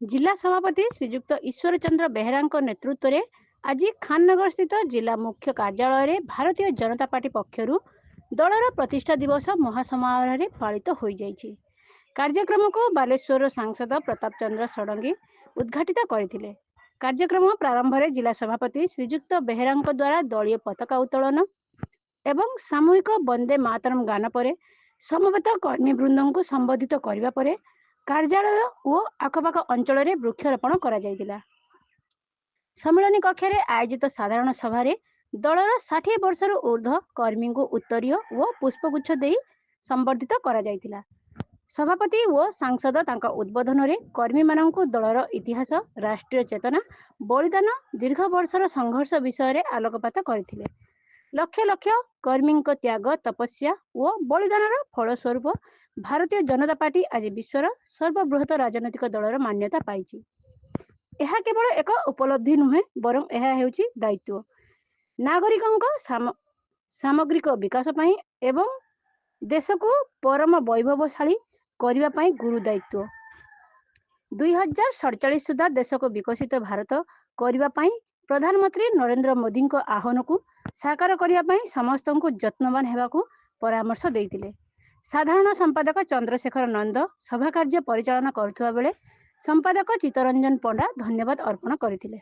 जिला सभापति श्रीजुक्त ईश्वर चंद्र बेहरा नेतृत्व में आज खाननगर स्थित जिला मुख्य कार्यालय में भारतीय जनता पार्टी पक्षर दलर प्रतिष्ठा दिवस महासमारोह पालित हो जाइछि। कार्यक्रम को बालेश्वर सांसद प्रताप चंद्र षडंगी उद्घाटित करथिले। कार्यक्रम प्रारंभ में जिला सभापति श्रीजुक्त बेहरा द्वारा दलीय पताका उत्तोलन एवं सामूहिक वंदे मातरम गान पर समवेत कर्मीवृंद को संबोधित करने पर कार्यालय और आखपाख अंचल में वृक्षरोपण करा जायतिला। सम्मेलन कक्ष में आयोजित साधारण सभा दलर 60 वर्षर ऊर्ध्व कर्मी को उत्तरीय और पुष्पगुच्छ दे संबर्धित करा जायतिला। सभापति और सांसद तांका उद्बोधन में कर्मी मानक दलर इतिहास, राष्ट्रीय चेतना, बलिदान, दीर्घ वर्षर संघर्ष विषय में आलोकपात करथिले। लक्ष लक्ष कर्मी त्याग, तपस्या और बलिदान फलस्वरूप भारतीय जनता पार्टी आज विश्वर सर्वबृहत राजनैतिक दलर मान्यता पाई। यह केवल एक उपलब्धि नुहे बरं यह हेउची दायित्व नागरिकों सामग्रिक विकास पाई एवं देश को परम वैभवशाली करने पाई गुरु दायित्व। 2047 सुधा देश को विकसित भारत करने पाई प्रधानमंत्री नरेंद्र मोदी को आह्वान को साकार करने पाई समस्त को यत्नवान हेबाकू परामर्श देइतिले। साधारण संपादक चंद्रशेखर नंद सभा कार्य परिचालन करुवा बेले संपादक चित्तरंजन पंडा धन्यवाद अर्पण करथिले।